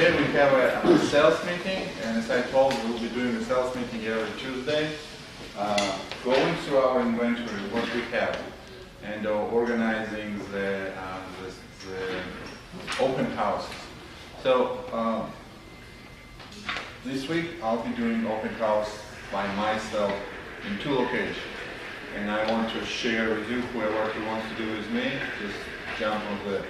today we have a sales meeting, and as I told you, we'll be doing a sales meeting every Tuesday, going through our inventory, what we have, and organizing the open houses. So this week I'll be doing open house by myself in 2 locations, and I want to share with you, whoever wants to do with me, just jump on the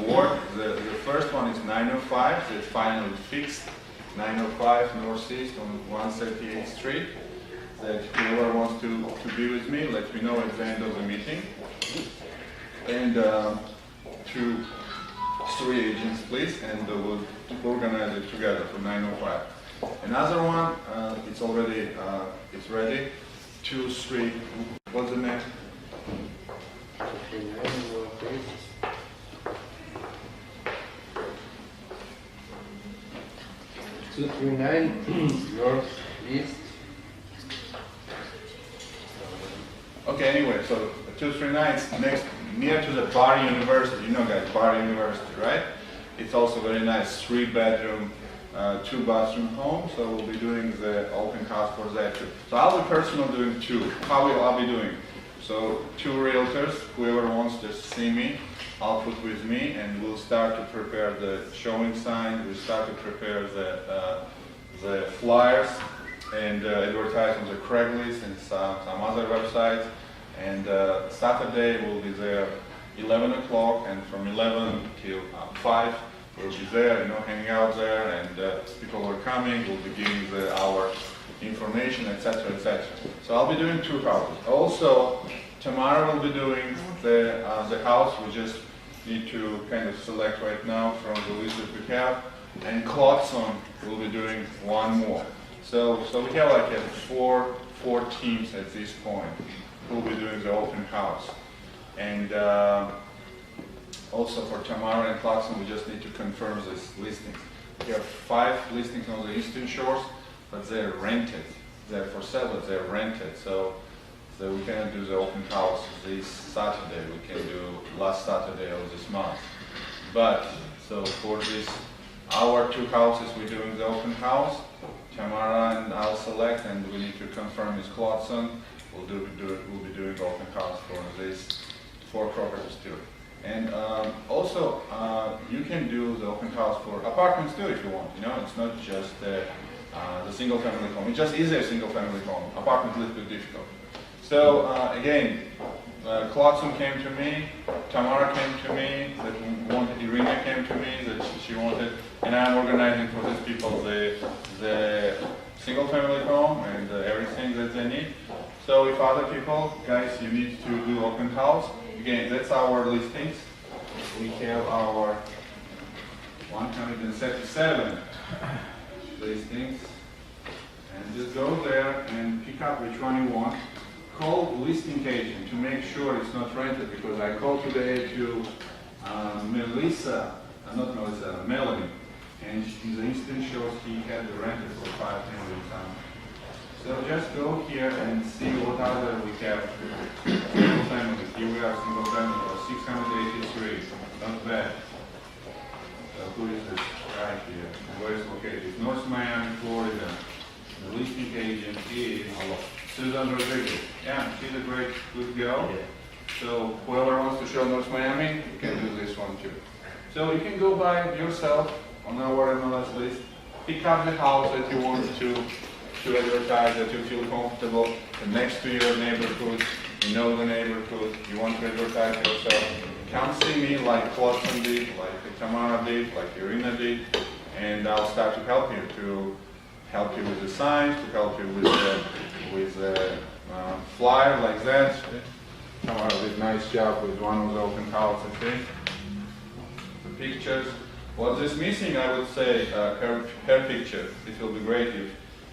board. The first one is 905, so it's finally fixed. 905 Northeast on 138th Street. That whoever wants to be with me, let me know at the end of the meeting. And 3 agents, please, and we'll organize it together for 905. Another one, it's already it's ready. 2-3. What's the name? 239 Northeast. Okay, anyway, so 239 is next, near to the Bar University. You know, guys, Bar University, right? It's also very nice, 3-bedroom, 2-bathroom home. So we'll be doing the open house for that too. So I'll be personally doing 2. How will I be doing? So 2 realtors, whoever wants to see me, I'll put with me, and we'll start to prepare the showing sign. We'll start to prepare the flyers and advertise on the Craigslist and some other websites. And Saturday we'll be there 11 o'clock, and from 11 till 5 we'll be there, hanging out there, and people are coming. We'll be giving our information, etc., etc. So I'll be doing 2 houses. Also, tomorrow we'll be doing the house. We just need to kind of select right now from the list that we have, and Clarkson will be doing 1 more. So we have like 4 teams at this point who will be doing the open house. And also for Tamara and Clarkson, we just need to confirm these listings. We have 5 listings on the Eastern Shores, but they're rented. They're for sale, but they're rented. So we cannot do the open house this Saturday. We can do last Saturday of this month. But so for this, our 2 houses, we're doing the open house. Tamara and I'll select, and we need to confirm Ms. Clarkson. We'll be doing open house for these 4 properties too. And also, you can do the open house for apartments too if you want. It's not just the single-family home. It just is a single-family home. Apartment is a little bit difficult. So again, Clarkson came to me, Tamara came to me, that wanted, Irina came to me, that she wanted, and I'm organizing for these people the single-family home and everything that they need. So if other people, guys, you need to do open house, again, that's our listings. We have our 137 listings, and just go there and pick up which one you want. Call listing agent to make sure it's not rented, because I called today to Melanie, and in the Eastern Shores he had the rented for 500 times. So just go here and see what other we have. Single family. Here we are, single family for 683. Not bad. So who is this right here? Where is located? North Miami, Florida. The listing agent is Susan Rodriguez. Yeah, she's a great, good girl. Yeah. So whoever wants to show North Miami, you can do this one too. So you can go by yourself on our MLS list, pick up the house that you want to advertise, that you feel comfortable, and next to your neighborhood, you know the neighborhood, you want to advertise yourself. Come see me like Clarkson did, like Tamara did, like Irina did, and I'll start to help you with the signs, to help you with the flyer like that. Tamara did a nice job with one of the open house, I think. The pictures. What's this missing? I would say her picture. It will be great if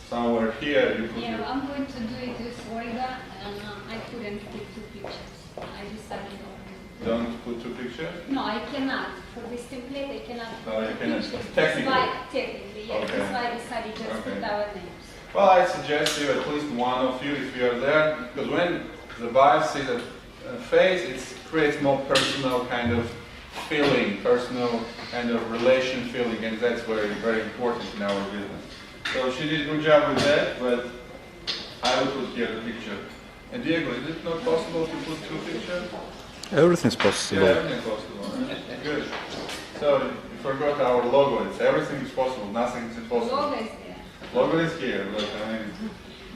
somewhere here you could. Yeah, I'm going to do it with Olga, and I couldn't put 2 pictures. I decided not to. Don't put 2 pictures? No, I cannot. For this template, I cannot put No, you 2 cannot. pictures. Technically, yeah. Okay. That's why I decided just Okay. put our names. Well, I suggest you at least one of you if you are there, because when the buyer sees a face, it creates more personal kind of feeling, personal kind of relation feeling, and that's very, very important in our business. So she did a good job with that, but I will put here the picture. And Diego, is it not possible to put two pictures? Everything's possible. Yeah, everything's possible. Good. So you forgot our logo. It's everything is possible. Nothing is impossible. Logo is there. Logo is here, but I mean,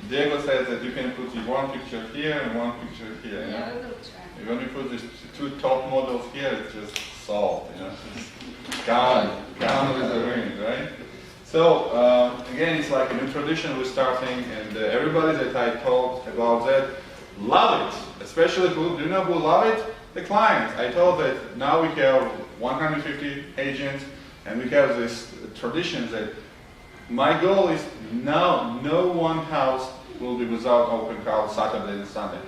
Diego says that you can put one picture here and one picture here. Yeah, Yeah? we will try. When you put these two top models here, it's just solved. You know, it's gone with the wind, right? So again, it's like a new tradition we're starting, and everybody that I told about that love it. Especially who do you know who love it? The clients. I told that now we have 150 agents, and we have this tradition that my goal is now no one house will be without open house Saturday and Sunday.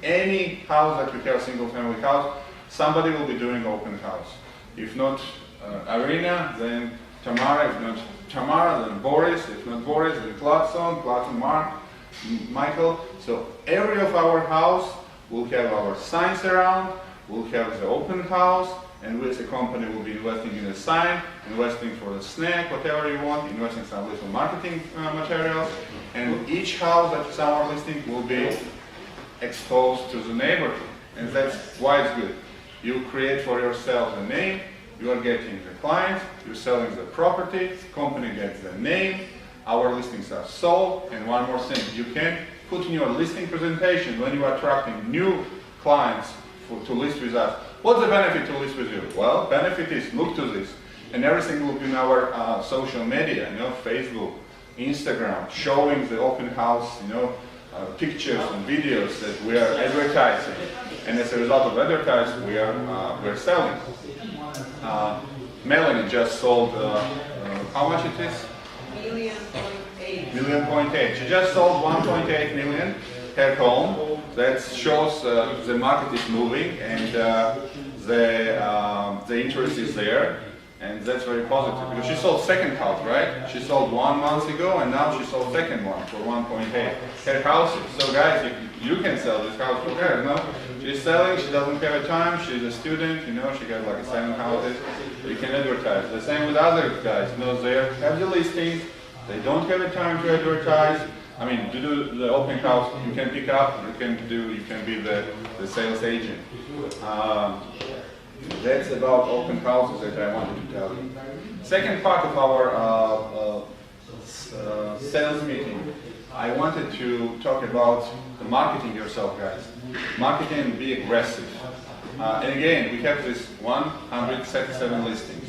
Any house that we have, single family house, somebody will be doing open house. If not Irina, then Tamara. If not Tamara, then Boris. If not Boris, then Clarkson, Mark, Michael. So every of our house will have our signs around, we'll have the open house, and we as a company will be investing in a sign, investing for the snack, whatever you want, investing some little marketing materials, and each house that is our listing will be exposed to the neighborhood. And that's why it's good. You create for yourself the name, you are getting the clients, you're selling the property, the company gets the name, our listings are sold, and one more thing, you can put in your listing presentation when you are attracting new clients to list with us. What's the benefit to list with you? Well, benefit is look to this, and everything will be in our social media, Facebook, Instagram, showing the open house, pictures and videos that we are advertising, and as a result of advertising, we're selling. Melanie just sold how much it is? $1.8 million. She just sold 1.8 million her home. That shows the market is moving and the interest is there, and that's very positive because she sold second house, right? She sold 1 month ago, and now she sold second one for 1.8. Her house. So guys, you can sell this house for her. No, she's selling. She doesn't have a time. She's a student. She got like 7 houses. You can advertise. The same with other guys. They have the listing. They don't have a time to advertise. I mean, to do the open house, you can pick up. You can be the sales agent. That's about open houses that I wanted to tell you. Second part of our sales meeting, I wanted to talk about the marketing yourself, guys. Marketing and be aggressive. And again, we have this 137 listings.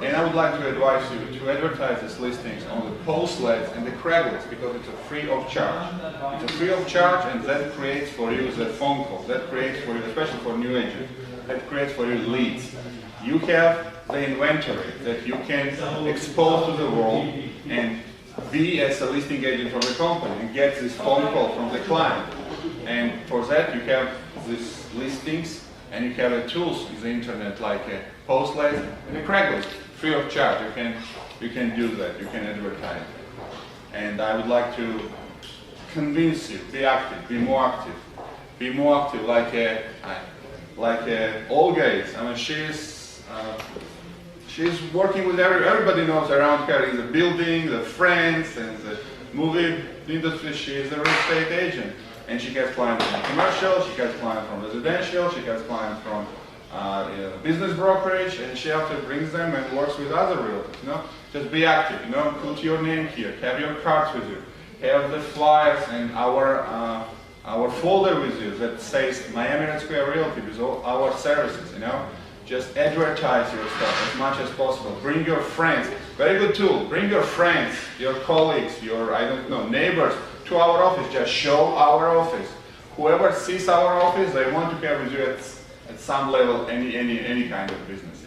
And I would like to advise you to advertise these listings on the Postlet and the Craigslist because it's a free of charge. It's a free of charge, and that creates for you the phone calls. That creates for you, especially for new agents, that creates for you leads. You have the inventory that you can expose to the world and be as a listing agent for the company and get this phone call from the client. And for that you have these listings and you have the tools in the internet like a Postlet and a Craigslist, free of charge. You can do that. You can advertise. And I would like to convince you, be active, be more active. Be more active like Olga is. I mean, she's working with everybody knows around her in the building, the friends, and the movie industry. She is a real estate agent, and she gets clients from commercial, she gets clients from residential, she gets clients from business brokerage, and she after brings them and works with other realtors. Just be active. Put your name here, have your cards with you, have the flyers and our folder with you that says Miami Red Square Realty with all our services. Just advertise yourself as much as possible. Bring your friends. Very good tool. Bring your friends, your colleagues, your neighbors to our office. Just show our office. Whoever sees our office, they want to have with you at some level any kind of business.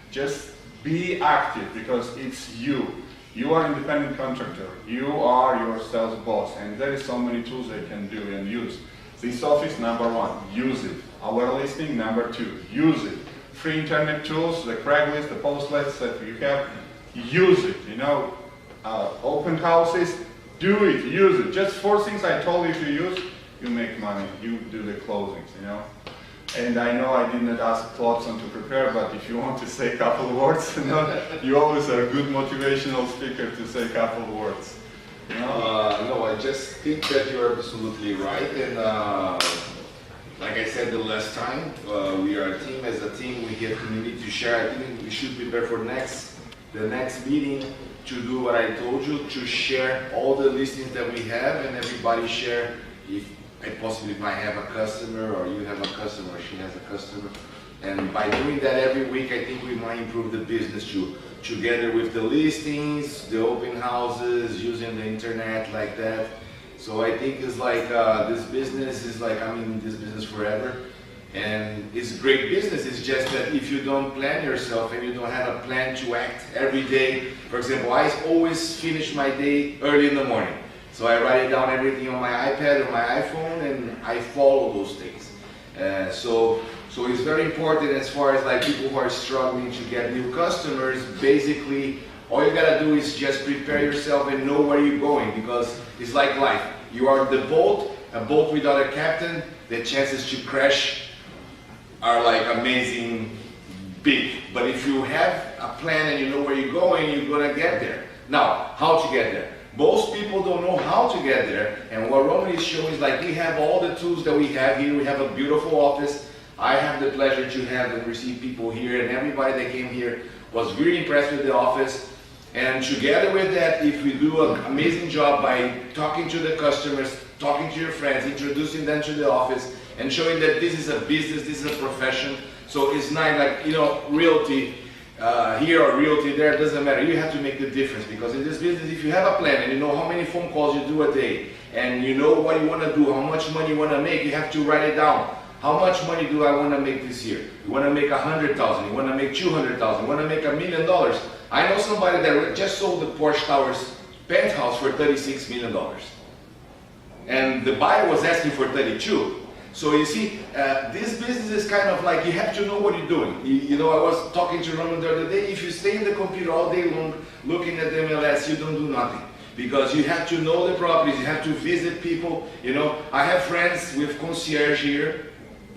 Just be active because it's you. You are independent contractor. You are your sales boss, and there is so many tools they can do and use. This office, number 1, use it. Our listing, number 2, use it. Free internet tools, the Craigslist, the Postlets that you have, use it. Open houses, do it, use it. Just 4 things I told you to use, you make money. You do the closings. And I know I didn't ask Clarkson to prepare, but if you want to say a couple of words, you know, you always are a good motivational speaker to say a couple of words. You know? No, I just think that you're absolutely right. And like I said the last time, we are a team. As a team, we get community to share. I think we should prepare for the next meeting to do what I told you, to share all the listings that we have, and everybody share. If I possibly might have a customer, or you have a customer, or she has a customer. And by doing that every week, I think we might improve the business too. Together with the listings, the open houses, using the internet like that. So I think it's like, this business is like, I'm in this business forever. And it's great business, it's just that if you don't plan yourself and you don't have a plan to act every day. For example, I always finish my day early in the morning. So I write down everything on my iPad or my iPhone, and I follow those things. So it's very important as far as like people who are struggling to get new customers. Basically, all you gotta do is just prepare yourself and know where you're going, because it's like life. You are the boat, a boat without a captain, the chances to crash are like amazing big. But if you have a plan and you know where you're going, you're gonna get there. Now, how to get there? Most people don't know how to get there, and what Roman is showing is like we have all the tools that we have here. We have a beautiful office. I have the pleasure to have and receive people here, and everybody that came here was really impressed with the office. And together with that, if we do an amazing job by talking to the customers, talking to your friends, introducing them to the office, and showing that this is a business, this is a profession. So it's not like, you know, realty here or realty there, it doesn't matter. You have to make the difference, because in this business, if you have a plan and you know how many phone calls you do a day, and you know what you want to do, how much money you want to make, you have to write it down. How much money do I want to make this year? You want to make 100,000, you want to make 200,000, you want to make $1 million. I know somebody that just sold the Porsche Towers penthouse for $36 million. And the buyer was asking for 32. So you see, this business is kind of like, you have to know what you're doing. You know, I was talking to Roman the other day, if you stay in the computer all day long, looking at the MLS, you don't do nothing. Because you have to know the properties, you have to visit people. You know, I have friends with concierge here,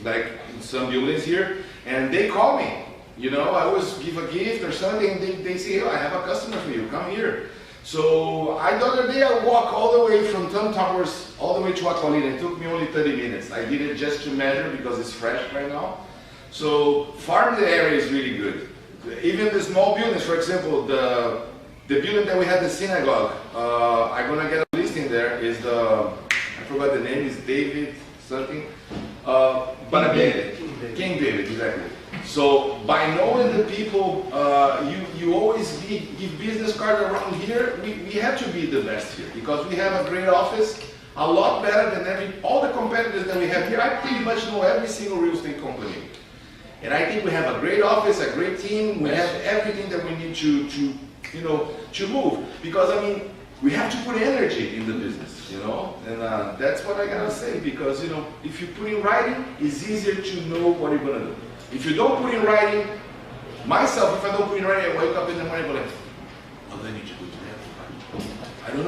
like in some buildings here, and they call me. You know, I always give a gift or something, and they say, oh, I have a customer for you, come here. So the other day I walked all the way from Tom Towers all the way to Aqualina. It took me only 30 minutes. I did it just to measure because it's fresh right now. So farm the area is really good. Even the small buildings, for example, the building that we had the synagogue, I'm gonna get a listing there, is I forgot the name, is David something. King David, exactly. So by knowing the people, you always give business cards around here. We have to be the best here, because we have a great office, a lot better than all the competitors that we have here. I pretty much know every single real estate company. And I think we have a great office, a great team. We have everything that we need to move. Because I mean, we have to put energy in the business, you know, and that's what I gotta say. Because you know, if you put in writing, it's easier to know what you're gonna do. If you don't put in writing, myself, if I don't put in writing, I wake up in the morning and go like, what do I need to do today? I don't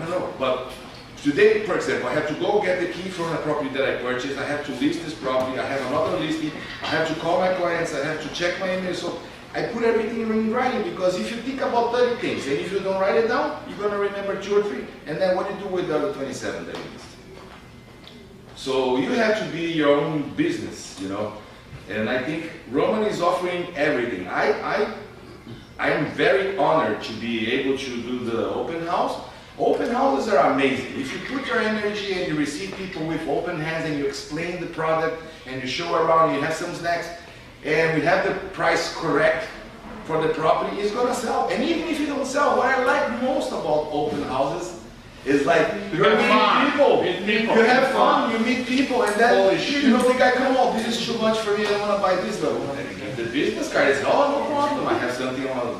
know. But today, for example, I have to go get the key from a property that I purchased. I have to list this property. I have another listing. I have to call my clients. I have to check my email. So I put everything in writing, because if you think about 30 things and if you don't write it down, you're going to remember 2 or 3. And then what do you do with the other 27 that you list? So you have to be your own business, you know. And I think Roman is offering everything. I am very honored to be able to do the open house. Open houses are amazing. If you put your energy and you receive people with open hands and you explain the product and you show around, you have some snacks, and we have the price correct for the property, it's gonna sell. And even if you don't sell, what I like most about open houses is like you meet people. You have fun, you meet people, and then you know the guy, come on, this is too much for me, I want to buy this. But the business card is, oh, no problem, I have something on,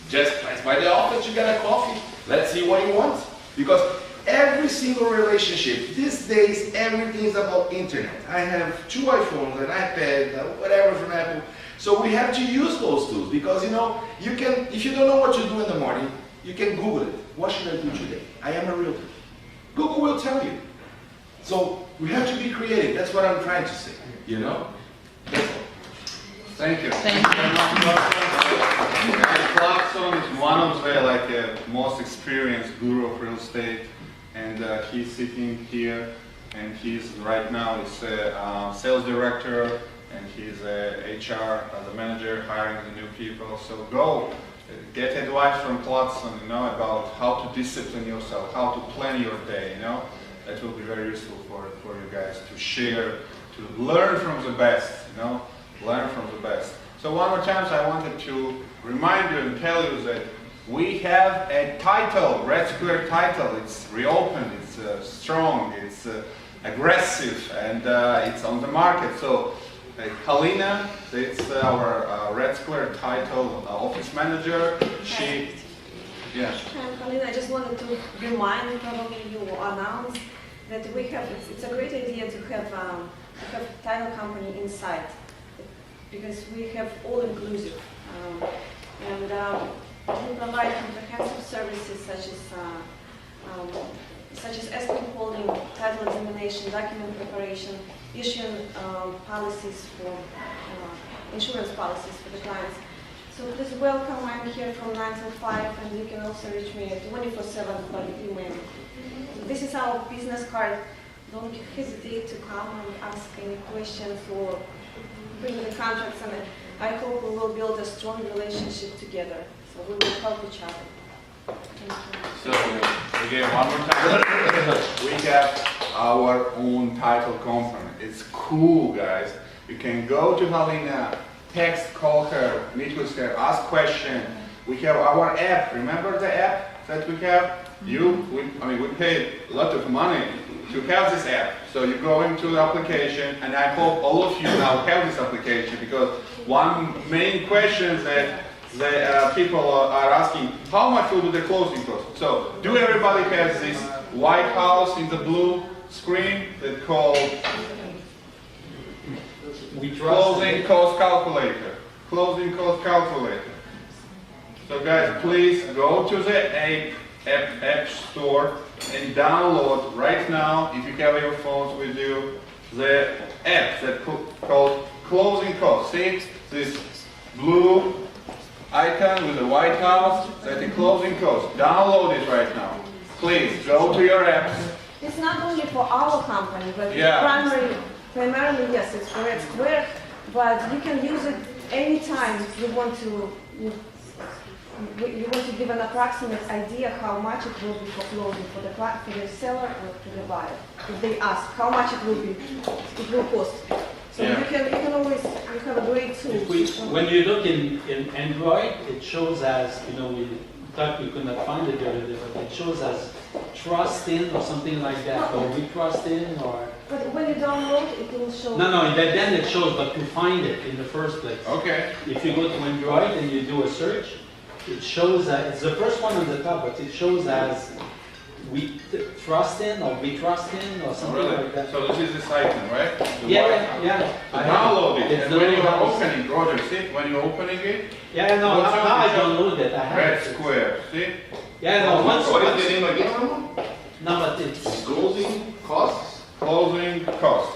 just by the office, you get a coffee, let's see what you want. Because every single relationship, these days, everything is about internet. I have 2 iPhones, an iPad, whatever from Apple. So we have to use those tools, because you know, you can, if you don't know what to do in the morning, you can Google it. What should I do today? I am a realtor. Google will tell you. So We have to be creative. That's what I'm trying to say. You know? Thank you. Thank you. Clarkson is one of the most experienced guru of real estate, and he's sitting here, and he's right now is a sales director, and he's a HR as a manager hiring the new people. So go get advice from Clarkson, about how to discipline yourself, how to plan your day. That will be very useful for you guys to share, to learn from the best. Learn from the best. So one more time, I wanted to remind you and tell you that we have a title, Red Square title. It's reopened, it's strong, it's aggressive, and it's on the market. So Halina, it's our Red Square title office manager. Yeah. Halina, I just wanted to remind probably you or announce that we have, it's a great idea to have title company inside, because we have all-inclusive, and we provide comprehensive services such as escrow holding, title examination, document preparation, issuing policies for insurance policies for the clients. So please welcome. I'm here from 9 till 5, and you can also reach me at 24/7 by email. So this is our business card. Don't hesitate to come and ask any questions or bring the contracts, and I hope we will build a strong relationship together. So we will help each other. Thank you. So again, one more time, we have our own title company. It's cool, guys. You can go to Halina, text, call her, meet with her, ask questions. We have our app. Remember the app that we have? We paid a lot of money to have this app. So you go into the application, and I hope all of you now have this application, because one main question that people are asking, how much will be the closing cost? So do everybody have this White House in the blue screen that called closing cost calculator? Closing cost calculator. So guys, please go to the app store and download right now, if you have your phones with you, the app that called closing cost. See this blue icon with the White House, that's the closing cost. Download it right now. Please go to your apps. It's not only for our company, but Yeah. primarily, yes, it's for Red Square, but you can use it anytime you want to. You want to give an approximate idea how much it will be for closing for the seller or to the buyer. If they ask how much it will cost. So Yeah. you can always, you have a great tool. When you look in Android, it shows as, we thought we could not find it the other day, but it shows as trust in or something like that, or we trust in, or... But when you download, it will show. No, then it shows, but to find it in the first place. Okay. If you go to Android and you do a search, it shows that, it's the first one on the top, but it shows as we trust in, or we trust in, or something like that. So this is this icon, right? The White Yeah. House. So I download have it, It's and the when you little are house. opening, Roger, see, when you're opening it, Yeah, no, What's now up? I download it. I have Red it. Square, see? Yeah, no, What is the once, name again, Roman? no, but it's... Closing costs? Closing cost.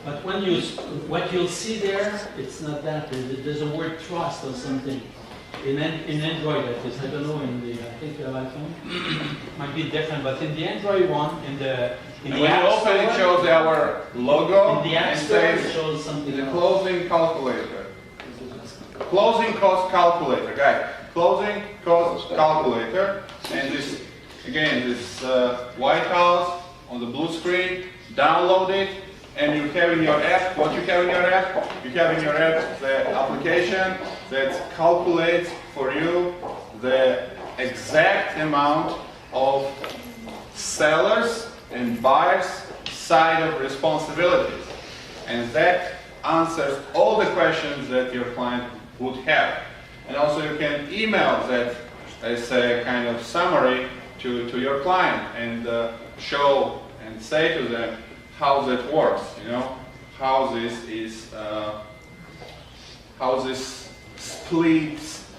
But what you'll see there, it's not that. There's a word trust or something. In Android, that is, I don't know, I think the iPhone might be different, but in the Android one, in the And when you App open, it Store, shows our logo in the App and Store, it says shows something the else. closing calculator. Closing cost calculator, guys. Closing cost calculator. And this, again, this White House on the blue screen. Download it, and you have in your app. What you have in your app? You have in your app the application that calculates for you the exact amount of sellers and buyers' side of responsibilities, and that answers all the questions that your client would have. And also you can email that as a kind of summary to your client and show and say to them how that works, how this is, how this splits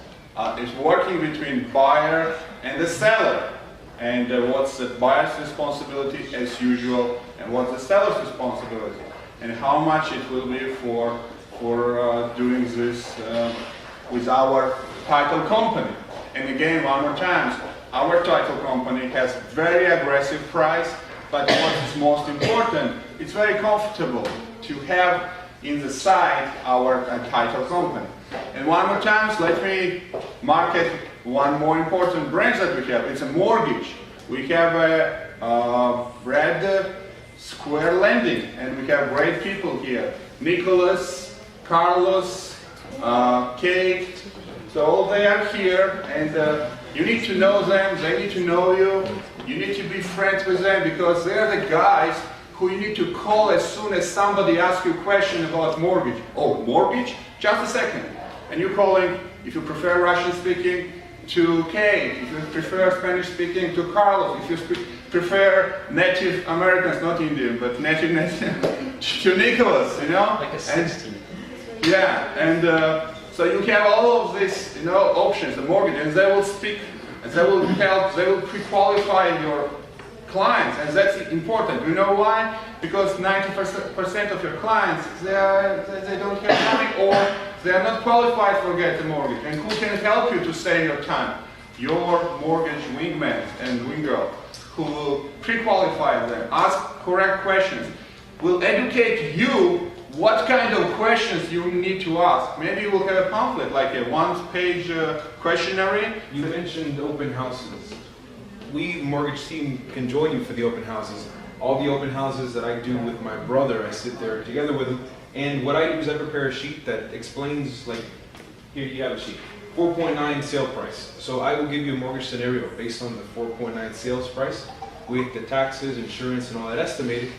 is working between buyer and the seller. and what's the buyer's responsibility as usual, and what's the seller's responsibility, and how much it will be for doing this with our title company. And again, one more time, our title company has very aggressive price, but what is most important, it's very comfortable to have in the side our title company. And one more time, let me market one more important branch that we have. It's a mortgage. We have a red square lending, and we have great people here. Nicholas, Carlos, Kate, so they are here, and you need to know them, they need to know you. You need to be friends with them, because they are the guys who you need to call as soon as somebody asks you a question about mortgage. Oh, mortgage? Just a second. And you're calling, if you prefer Russian speaking, to Kate. If you prefer Spanish speaking, to Carlos. If you prefer native Americans, not Indian, but native to Nicholas, you know? Like a 16. Yeah, and so you have all of these, you know, options, the mortgage, and they will speak, and they will help, they will pre-qualify your clients, and that's important. You know why? Because 90% of your clients, they don't have money, or they are not qualified for getting a mortgage. And who can help you to save your time? Your mortgage wingman and winggirl, who will pre-qualify them, ask correct questions, will educate you what kind of questions you need to ask. Maybe you will have a pamphlet, like a one-page questionnaire. You mentioned open houses. We, mortgage team, can join you for the open houses. All the open houses that I do with my brother, I sit there together with him, and what I do is I prepare a sheet that explains, like, here you have a sheet, 4.9 sale price. So I will give you a mortgage scenario based on the 4.9 sales price, with the taxes, insurance, and all that estimated,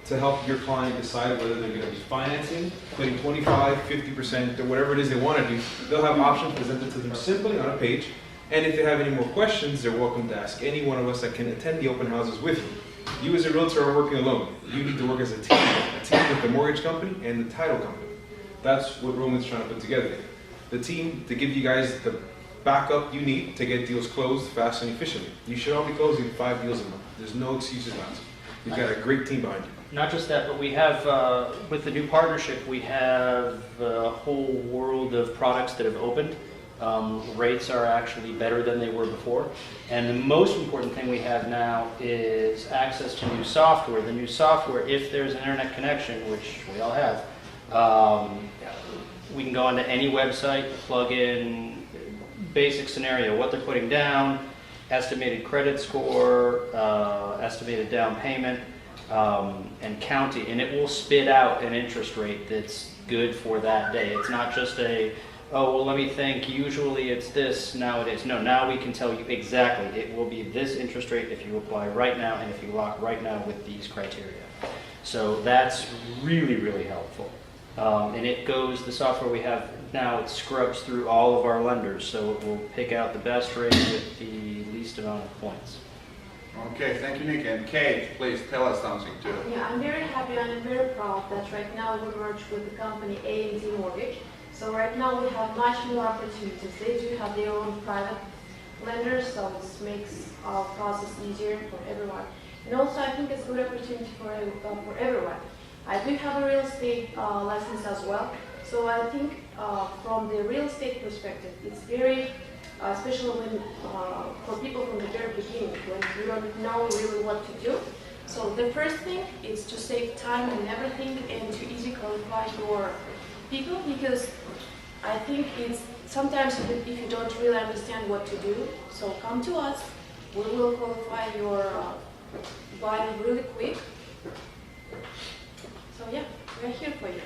to help your client decide whether they're going to be financing, putting 25, 50%, or whatever it is they want to do. They'll have options presented to them simply on a page. And if they have any more questions, they're welcome to ask any one of us that can attend the open houses with you. You as a realtor are working alone. You need to work as a team with the mortgage company and the title company. That's what Roman's trying to put together. The team to give you guys the backup you need to get deals closed fast and efficiently. You should all be closing 5 deals a month. There's no excuses not to. You've got a great team behind you. Not just that, but we have, with the new partnership, we have a whole world of products that have opened. Rates are actually better than they were before. And the most important thing we have now is access to new software. The new software, if there's an internet connection, which we all have, we can go onto any website, plug in basic scenario, what they're putting down, estimated credit score, estimated down payment, and county, and it will spit out an interest rate that's good for that day. It's not just a, oh, well, let me think, usually it's this, now it is. No, now we can tell you exactly, it will be this interest rate if you apply right now and if you lock right now with these criteria. So that's really, really helpful. And it goes, the software we have now, it scrubs through all of our lenders, so it will pick out the best rate with the least amount of points. Okay, thank you, Nick. And Kate, please tell us something too. Yeah, I'm very happy and I'm very proud that right now we merged with the company A&D Mortgage. So right now we have much more opportunities. They do have their own private lenders, so this makes our process easier for everyone. And also I think it's a good opportunity for everyone. I do have a real estate license as well. So I think from the real estate perspective, it's very, especially when, for people from the very beginning, when you don't know really what to do. So the first thing is to save time and everything and to easily qualify your people, because I think it's sometimes if you don't really understand what to do, so come to us, we will qualify your buy really quick. So yeah, we're here for you.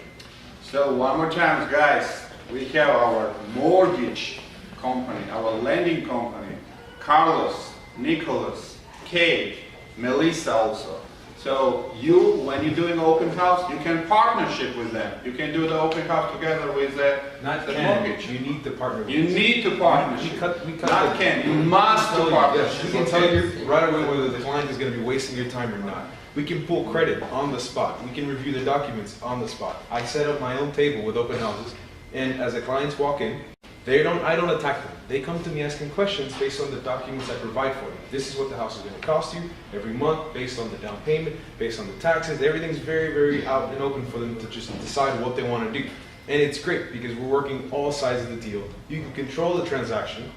So one more time, guys, we have our mortgage company, our lending company, Carlos, Nicholas, Kate, Melissa also. So you, when you're doing open house, you can partnership with them. You can do the open house together with the mortgage. You need to partner with You us. need to partnership. We cut Not can, you must to Yes, partnership. we can tell you right away whether the client is going to be wasting your time or not. We can pull credit on the spot. We can review the documents on the spot. I set up my own table with open houses, and as the clients walk in, I don't attack them. They come to me asking questions based on the documents I provide for them. This is what the house is going to cost you every month, based on the down payment, based on the taxes. Everything's very, very out and open for them to just decide what they want to do. And it's great because we're working all sides of the deal. You can control the transaction.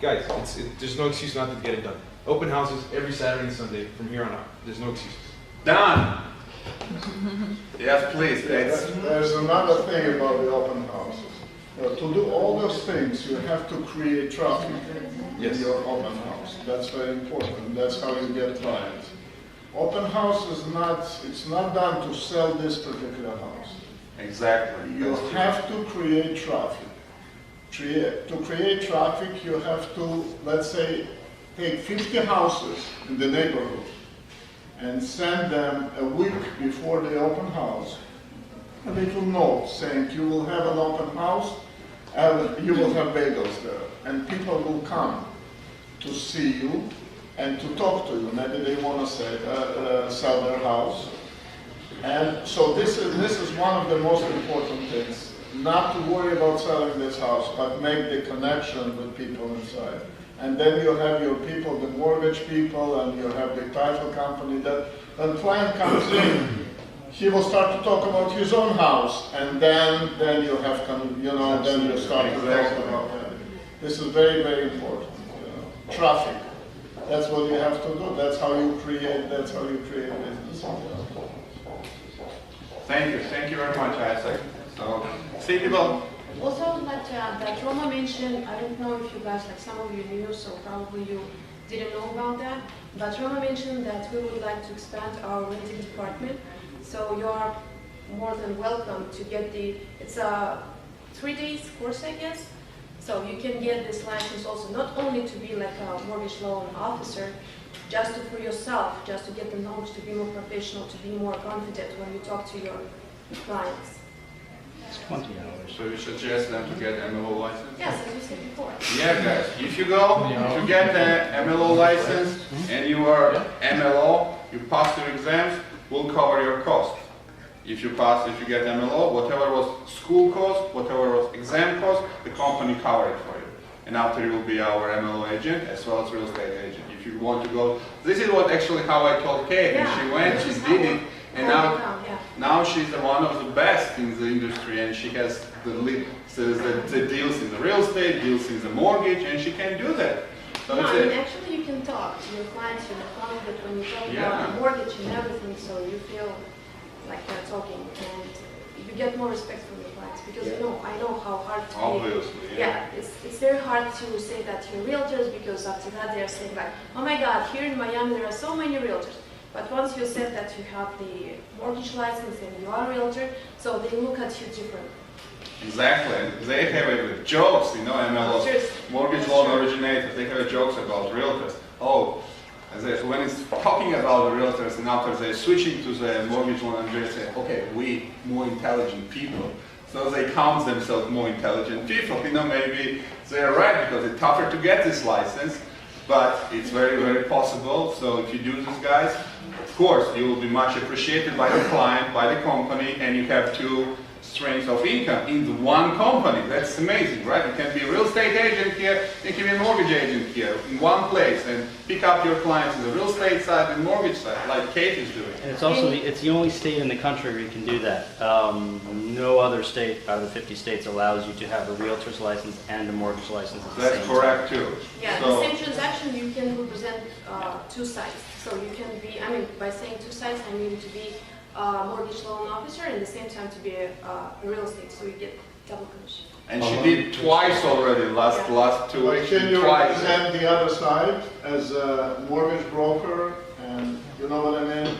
Guys, there's no excuse not to get it done. Open houses every Saturday and Sunday from here on out. There's no excuses. Done. Yes, please. There's another thing about the open houses. To do all those things, you have to create traffic in your open house. That's very important. That's how you get clients. Open house is it's not done to sell this particular house. Exactly. You have to create traffic. To create traffic, you have to, let's say, take 50 houses in the neighborhood and send them a week before the open house a little note saying you will have an open house and you will have bagels there. And people will come to see you and to talk to you. Maybe they want to sell their house. And so this is one of the most important things. Not to worry about selling this house, but make the connection with people inside. And then you have your people, the mortgage people, and you have the title company that when client comes in, he will start to talk about his own house, and then you have, then you start to talk about that. This is very, very important. Traffic. That's what you have to do. That's how you create business. Thank you very much, Isaac. So, see people. Also, that Roma mentioned, I don't know if you guys, some of you knew, so probably you didn't know about that, but Roma mentioned that we would like to expand our renting department, so you are more than welcome to get it's a 3 days course, I guess, so you can get this license also, not only to be like a mortgage loan officer, just for yourself, just to get the knowledge, to be more professional, to be more confident when you talk to your clients. It's 20 hours. So you suggest them to get MLO license? Yes, as you said before. Yeah, guys. If you go to get the MLO license and you are MLO, you pass your exams, we'll cover your cost. If you get MLO, whatever was school cost, whatever was exam cost, the company cover it for you. And after you will be our MLO agent as well as real estate agent. If you want to go, this is what actually how I told Kate, and she went, she did it, and now she's one of the best in the industry, and she has the deals in the real estate, deals in the mortgage, and she can do that. So actually you can talk to your clients, you're confident when you talk about the mortgage and everything, so you feel like you're talking, and you get more respect from your clients, because I know how hard to obviously, it's very hard to say that you're realtors, because after that they're saying like, oh my god, here in Miami there are so many realtors. But once you said that you have the mortgage license and you are a realtor, so they look at you differently. Exactly. They have it with jokes, MLOs, mortgage loan originators, they have jokes about realtors. Oh, when it's talking about the realtors and after they're switching to the mortgage loan, they say, okay, we more intelligent people. So they count themselves more intelligent people. Maybe they're right because it's tougher to get this license, but it's very, very possible. So if you do this, guys, of course, you will be much appreciated by the client, by the company, and you have two streams of income in the one company. That's amazing, right? You can be a real estate agent here, you can be a mortgage agent here in one place and pick up your clients in the real estate side and mortgage side, like Kate is doing. And it's also it's the only state in the country where you can do that. No other state out of the 50 states allows you to have a realtor's license and a mortgage license at the same time. That's correct too. Yeah, the same transaction you can represent two sides. So you can be, by saying two sides, I mean to be a mortgage loan officer and at the same time to be a real estate, so you get double commission. And she did twice already, last 2 weeks. Can you twice. represent the other side as a mortgage broker, and you know what I mean?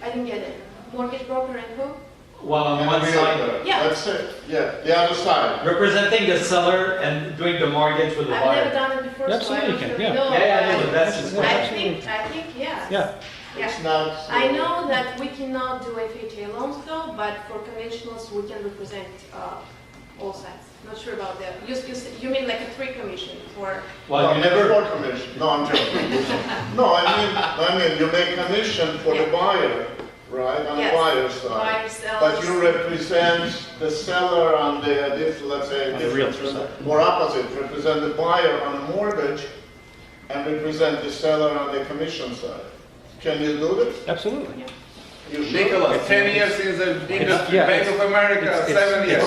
I didn't get it. Mortgage broker and who? Well, on one side, That's it. Yeah, the other side. representing the seller and doing the mortgage with the I've buyer. never done it before, so I Absolutely don't can, really yeah. know. Yeah, that's I think, yes. Yeah. It's not. I know that we cannot do FHA loans though, but for conventionals we can represent all sides. Not sure about that. You mean like a 3 commission for? Well, you never. 4 commission. No, I'm joking. No, I mean you make commission for the buyer right, on the Yes, buyer side. buyer sells. But you represent the seller on the, let's say, On the realtor side. or opposite, represent the buyer on a mortgage and represent the seller on the commission side. Can you do this? Absolutely. You should. Nicholas, 10 years in the industry, yeah, Bank of America, 7 years.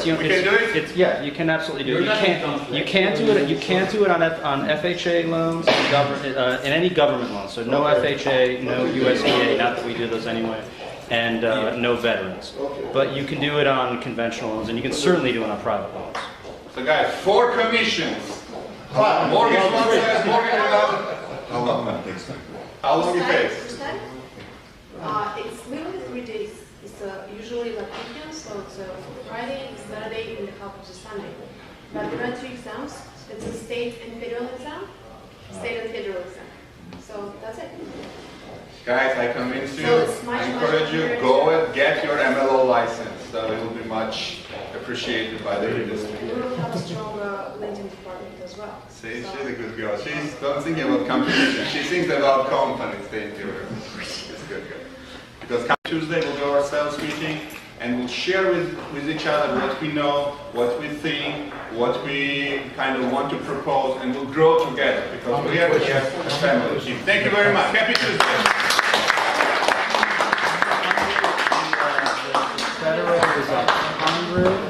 We can do it? Yeah, you can absolutely do it. You're You not can't, conflict. you can't do it, you can't do it on FHA loans, in any government loans. So no Okay. FHA, no USDA, not that we do those anyway, and no veterans. Okay. But you can do it on conventional loans, and you can certainly do it on private loans. So guys, 4 commissions. Fine. Mortgage one says, mortgage another. How long it takes? How long it takes? It's literally 3 days. It's usually like weekends, so it's Friday, Saturday, and a couple of Sunday. But there are 2 exams. It's a state and federal exam. State and federal exam. So that's it. Guys, I convince you, So it's much, I much encourage you, easier. go and get your MLO license. So it will be much appreciated by the industry. And we will have a stronger lending department as well. See, So- she's a good girl. She's not thinking about competition. She thinks about companies, the interior. It's good. Because come Tuesday, we'll do our sales meeting and we'll share with each other what we know, what we think, what we kind of want to propose, and we'll grow together because we are here a family team. Thank you very much. Happy Tuesday. Federal is 100.